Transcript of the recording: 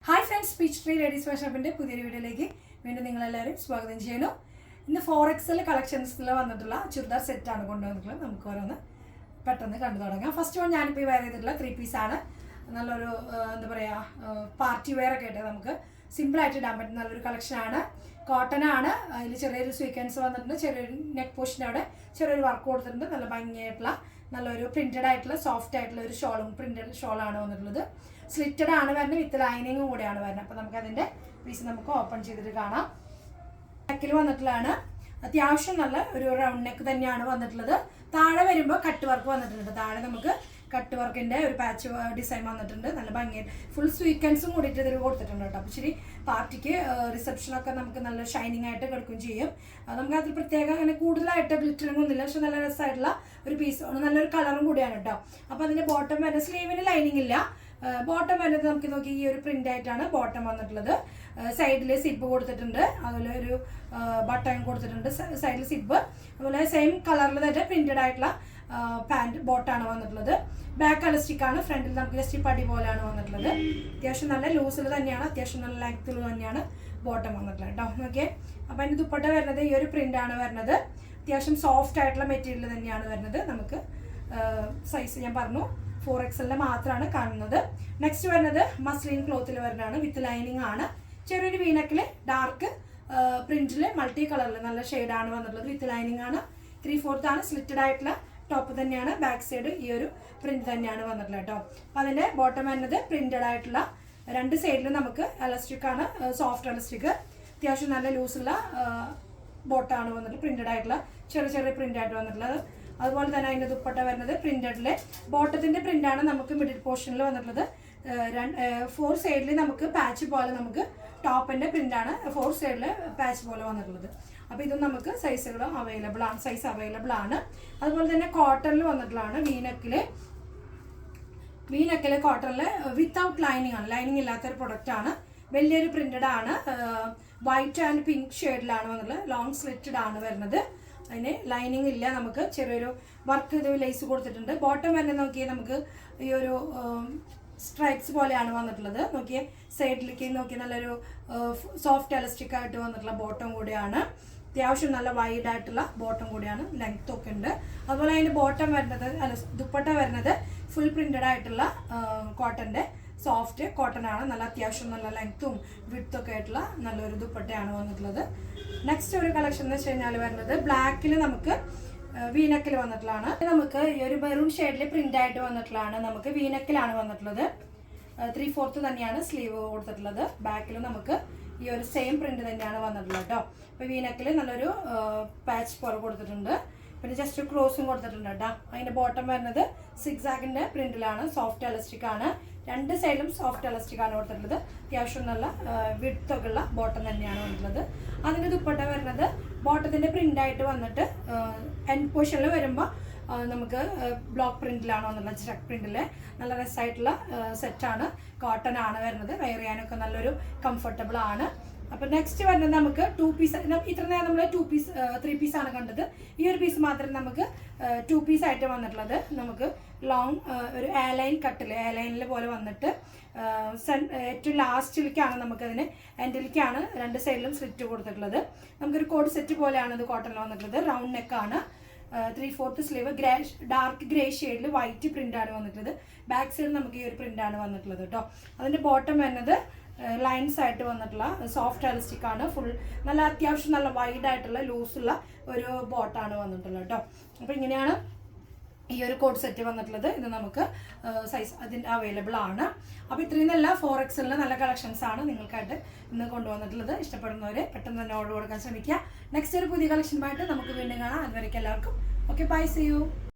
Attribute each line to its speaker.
Speaker 1: Hi friends, peach tree ladies fashion ഷോപ്പിൻ്റെ പുതിയൊരു വീഡിയോയിലേക്ക് വീണ്ടും നിങ്ങളെല്ലാവരും സ്വാഗതം ചെയ്യുന്നു. ഇന്ന് 4XL കളക്ഷൻസിൽ വന്നിട്ടുള്ള ചുരിദാർ സെറ്റാണ് കൊണ്ടുവന്നിട്ടുള്ളത്. നമുക്ക് ഓരോന്ന് പെട്ടെന്ന് കണ്ടു തുടങ്ങാം. ഫസ്റ്റ് വൺ ഞാനിപ്പോൾ വെയർ ചെയ്തിട്ടുള്ള 3 പീസാണ്. നല്ലൊരു എന്താ പറയുക, പാർട്ടി വെയർ ഒക്കെ ആയിട്ട് നമുക്ക് സിമ്പിളായിട്ട് ഇടാൻ പറ്റുന്ന നല്ലൊരു കളക്ഷനാണ്. കോട്ടൺ ആണ്. അതിൽ ചെറിയൊരു സ്വീക്വൻസ് വന്നിട്ടുണ്ട്. ചെറിയൊരു നെക്ക് പോർഷൻ്റെ അവിടെ ചെറിയൊരു വർക്ക് കൊടുത്തിട്ടുണ്ട്. നല്ല ഭംഗിയായിട്ടുള്ള നല്ലൊരു പ്രിന്റഡ് ആയിട്ടുള്ള സോഫ്റ്റ് ആയിട്ടുള്ള ഒരു ഷോളും പ്രിന്റഡ് ഷോളാണ് വന്നിട്ടുള്ളത്. സ്ലിറ്റഡ് ആണ് വരുന്നത്, വിത്ത് ലൈനിങ്ങും കൂടെയാണ് വരുന്നത്. അപ്പോൾ നമുക്ക് അതിൻ്റെ പീസ് നമുക്ക് ഓപ്പൺ ചെയ്തിട്ട് കാണാം. നെക്കിൽ വന്നിട്ടുള്ളതാണ്. അത്യാവശ്യം നല്ല ഒരു റൗണ്ട് നെക്ക് തന്നെയാണ് വന്നിട്ടുള്ളത്. താഴെ വരുമ്പോൾ കട്ട് വർക്ക് വന്നിട്ടുണ്ട്. താഴെ നമുക്ക് കട്ട് വർക്കിൻ്റെ ഒരു പാച്ച് ഡിസൈൻ വന്നിട്ടുണ്ട്. നല്ല ഭംഗിയായിട്ട് ഫുൾ സ്വീക്വൻസും കൂടിയിട്ട് ഇതിൽ കൊടുത്തിട്ടുണ്ട് കേട്ടോ. അപ്പോൾ ശരി, പാർട്ടിക്ക് റിസപ്ഷനൊക്കെ നമുക്ക് നല്ല ഷൈനിങ് ആയിട്ട് കിടക്കുകയും ചെയ്യും. നമുക്ക് അതിൽ പ്രത്യേകം അങ്ങനെ കൂടുതലായിട്ട് ഗ്ലിറ്ററിങ് ഒന്നുമില്ല, പക്ഷെ നല്ല രസമായിട്ടുള്ള ഒരു പീസ്, നല്ലൊരു കളറും കൂടിയാണ് കേട്ടോ. അപ്പോൾ അതിൻ്റെ ബോട്ടം വരുന്ന സ്ലീവിന് ലൈനിങ് ഇല്ല. ബോട്ടം വരുന്നത് നമുക്ക് നോക്കി ഈ ഒരു പ്രിന്റ് ആയിട്ടാണ് ബോട്ടം വന്നിട്ടുള്ളത്. സൈഡിൽ സിബ് കൊടുത്തിട്ടുണ്ട്, അതുപോലെ ഒരു ബട്ടൺ കൊടുത്തിട്ടുണ്ട് സൈഡിൽ സിബ്. അതുപോലെ സെയിം കളറിൽ തന്നെ പ്രിന്റഡ് ആയിട്ടുള്ള പാൻറ് ബോട്ടാണ് വന്നിട്ടുള്ളത്. ബാക്ക് അലസ്റ്റിക് ആണ്. ഫ്രണ്ടിൽ നമുക്ക് ജസ്റ്റ് പടി പോലെയാണ് വന്നിട്ടുള്ളത്. അത്യാവശ്യം നല്ല ലൂസിൽ തന്നെയാണ്, അത്യാവശ്യം നല്ല ലെങ്ത്തിൽ തന്നെയാണ് ബോട്ടം വന്നിട്ടുള്ളത് കേട്ടോ. ഓക്കെ, അപ്പോൾ അതിൻ്റെ ദുപ്പട്ട വരുന്നത് ഈ ഒരു പ്രിന്റാണ് വരുന്നത്. അത്യാവശ്യം സോഫ്റ്റ് ആയിട്ടുള്ള മെറ്റീരിയൽ തന്നെയാണ് വരുന്നത്. നമുക്ക് സൈസ് ഞാൻ പറഞ്ഞു 4XL മാത്രമാണ് കാണുന്നത്. നെക്സ്റ്റ് വരുന്നത് മസ്ലിൻ ക്ലോത്തിൽ വരുന്നതാണ്, വിത്ത് ലൈനിങ് ആണ്. ചെറിയൊരു വീനക്കിൽ ഡാർക്ക് പ്രിന്റിൽ മൾട്ടി കളറിൽ നല്ല ഷെയ്ഡാണ് വന്നിട്ടുള്ളത്. വിത്ത് ലൈനിങ് ആണ്. 3/4 ആണ്. സ്ലിറ്റഡ് ആയിട്ടുള്ള ടോപ്പ് തന്നെയാണ്. ബാക്ക് സൈഡ് ഈ ഒരു പ്രിന്റ് തന്നെയാണ് വന്നിട്ടുള്ളത് കേട്ടോ. അപ്പോൾ അതിൻ്റെ ബോട്ടം വരുന്നത് പ്രിന്റഡ് ആയിട്ടുള്ള രണ്ട് സൈഡിലും നമുക്ക് എലസ്റ്റിക് ആണ്, സോഫ്റ്റ് എലസ്റ്റിക്. അത്യാവശ്യം നല്ല ലൂസുള്ള ബോട്ടാണ് വന്നിട്ട് പ്രിന്റഡ് ആയിട്ടുള്ള ചെറിയ ചെറിയ പ്രിന്റ് ആയിട്ട് വന്നിട്ടുള്ളത്. അതുപോലെ തന്നെ അതിൻ്റെ ദുപ്പട്ട വരുന്നത് പ്രിന്റഡിലെ ബോട്ടത്തിൻ്റെ പ്രിന്റാണ് നമുക്ക് മിഡിൽ പോർഷനിൽ വന്നിട്ടുള്ളത്. 4 സൈഡിൽ നമുക്ക് പാച്ച് പോലെ നമുക്ക് ടോപ്പിൻ്റെ പ്രിന്റാണ് 4 സൈഡിൽ പാച്ച് പോലെ വന്നിട്ടുള്ളത്. അപ്പോൾ ഇതും നമുക്ക് സൈസുകൾ അവൈലബിൾ ആണ്, സൈസ് അവൈലബിൾ ആണ്. അതുപോലെ തന്നെ കോട്ടണിൽ വന്നിട്ടുള്ളതാണ്. വീനക്കിൽ കോട്ടണിൽ വിത്തൗട്ട് ലൈനിങ് ആണ്, ലൈനിങ് ഇല്ലാത്തൊരു പ്രൊഡക്റ്റ് ആണ്. വലിയൊരു പ്രിന്റഡ് ആണ്. വൈറ്റ് ആൻഡ് പിങ്ക് ഷെയ്ഡിലാണ് വന്നിട്ടുള്ളത്. ലോങ് സ്ലിറ്റഡ് ആണ് വരുന്നത്. അതിന് ലൈനിങ് ഇല്ല. നമുക്ക് ചെറിയൊരു വർക്ക് ഇത് ലേസ് കൊടുത്തിട്ടുണ്ട്. ബോട്ടം വരുന്നത് നോക്കിയാൽ നമുക്ക് ഈ ഒരു സ്ട്രൈപ്സ് പോലെയാണ് വന്നിട്ടുള്ളത്. നോക്കിയേ, സൈഡിലേക്ക് നോക്കി നല്ലൊരു സോഫ്റ്റ് എലസ്റ്റിക് ആയിട്ട് വന്നിട്ടുള്ള ബോട്ടം കൂടിയാണ്. അത്യാവശ്യം നല്ല വൈഡ് ആയിട്ടുള്ള ബോട്ടം കൂടിയാണ്, ലെങ്ത് ഒക്കെ ഉണ്ട്. അതുപോലെ അതിൻ്റെ ബോട്ടം വരുന്നത് ദുപ്പട്ട വരുന്നത് ഫുൾ പ്രിന്റഡ് ആയിട്ടുള്ള കോട്ടൻ്റെ സോഫ്റ്റ് കോട്ടൺ ആണ്. നല്ല അത്യാവശ്യം നല്ല ലെങ്ത്തും വിഡ്ത്തൊക്കെ ആയിട്ടുള്ള നല്ലൊരു ദുപ്പട്ടയാണ് വന്നിട്ടുള്ളത്. നെക്സ്റ്റ് ഒരു കളക്ഷൻ എന്ന് വെച്ച് കഴിഞ്ഞാൽ വരുന്നത് ബ്ലാക്കിൽ നമുക്ക് വീനക്കിൽ വന്നിട്ടുള്ളതാണ്. നമുക്ക് ഈ ഒരു മെറൂൺ ഷെയ്ഡിൽ പ്രിന്റ് ആയിട്ട് വന്നിട്ടുള്ളതാണ്. നമുക്ക് വീനക്കിലാണ് വന്നിട്ടുള്ളത്. 3/4 തന്നെയാണ് സ്ലീവ് കൊടുത്തിട്ടുള്ളത്. ബാക്കിൽ നമുക്ക് ഈ ഒരു സെയിം പ്രിന്റ് തന്നെയാണ് വന്നിട്ടുള്ളത് കേട്ടോ. അപ്പോൾ വീനക്കിൽ നല്ലൊരു പാച്ച് പോലെ കൊടുത്തിട്ടുണ്ട്. പിന്നെ ജസ്റ്റ് ക്രോസും കൊടുത്തിട്ടുണ്ട് കേട്ടോ. അതിൻ്റെ ബോട്ടം വരുന്നത് സിക്സാഗിൻ്റെ പ്രിന്റിലാണ്, സോഫ്റ്റ് എലസ്റ്റിക് ആണ്. രണ്ട് സൈഡിലും സോഫ്റ്റ് എലസ്റ്റിക് ആണ് കൊടുത്തിട്ടുള്ളത്. അത്യാവശ്യം നല്ല വിഡ്ത്തൊക്കെ ഉള്ള ബോട്ടം തന്നെയാണ് വന്നിട്ടുള്ളത്. അതിൻ്റെ ദുപ്പട്ട വരുന്നത് ബോട്ടത്തിൻ്റെ പ്രിൻ്റായിട്ട് വന്നിട്ട് എൻഡ് പോർഷനിൽ വരുമ്പോൾ നമുക്ക് ബ്ലോക്ക് പ്രിന്റിലാണ് വന്നിട്ടുള്ളത്. ചെക്ക് പ്രിന്റിൽ നല്ല രസമായിട്ടുള്ള സെറ്റാണ്. കോട്ടൺ ആണ് വരുന്നത്. വെയർ ചെയ്യാനൊക്കെ നല്ലൊരു കംഫർട്ടബിൾ ആണ്. അപ്പോൾ നെക്സ്റ്റ് വരുന്നത് നമുക്ക് 2 പീസ്. ഇത്ര നേരം നമ്മൾ 3 പീസാണ് കണ്ടത്. ഈ ഒരു പീസ് മാത്രം നമുക്ക് 2 പീസായിട്ട് വന്നിട്ടുള്ളത്. നമുക്ക് ലോങ് ഒരു എയർലൈൻ കട്ടിൽ, എയർലൈനിൽ പോലെ വന്നിട്ട് ഏറ്റവും ലാസ്റ്റിലേക്കാണ് നമുക്കതിന് എൻഡിലേക്കാണ് രണ്ട് സൈഡിലും സ്ലിറ്റ് കൊടുത്തിട്ടുള്ളത്. നമുക്കൊരു കോഡ് സെറ്റ് പോലെയാണ് ഇത് കോട്ടണിൽ വന്നിട്ടുള്ളത്. റൗണ്ട് നെക്കാണ്. 3/4 സ്ലീവ്, ഡാർക്ക് ഗ്രേ ഷെയ്ഡിൽ വൈറ്റ് പ്രിന്റാണ് വന്നിട്ടുള്ളത്. ബാക്ക് സൈഡ് നമുക്ക് ഈ ഒരു പ്രിന്റാണ് വന്നിട്ടുള്ളത് കേട്ടോ. അതിൻ്റെ ബോട്ടം വരുന്നത് ലൈൻസ് ആയിട്ട് വന്നിട്ടുള്ള സോഫ്റ്റ് എലസ്റ്റിക് ആണ്. ഫുൾ നല്ല അത്യാവശ്യം നല്ല വൈഡ് ആയിട്ടുള്ള ലൂസുള്ള ഒരു ബോട്ടാണ് വന്നിട്ടുള്ളത് കേട്ടോ. അപ്പോൾ ഇങ്ങനെയാണ് ഈ ഒരു കോഡ് സെറ്റ് വന്നിട്ടുള്ളത്. ഇത് നമുക്ക് സൈസ് അതിൻ്റെ അവൈലബിൾ ആണ്. അപ്പോൾ ഇത്രയും നല്ല 4XL നല്ല കളക്ഷൻസ് ആണ് നിങ്ങൾക്കായിട്ട് ഇന്ന് കൊണ്ടുവന്നിട്ടുള്ളത്. ഇഷ്ടപ്പെടുന്നവരെ പെട്ടെന്ന് തന്നെ ഓർഡർ കൊടുക്കാൻ ശ്രമിക്കുക. നെക്സ്റ്റ് ഒരു പുതിയ കളക്ഷനുമായിട്ട് നമുക്ക് വീണ്ടും കാണാം. അതുവരേക്കും എല്ലാവർക്കും ഓക്കെ, ബൈ, സീ യു.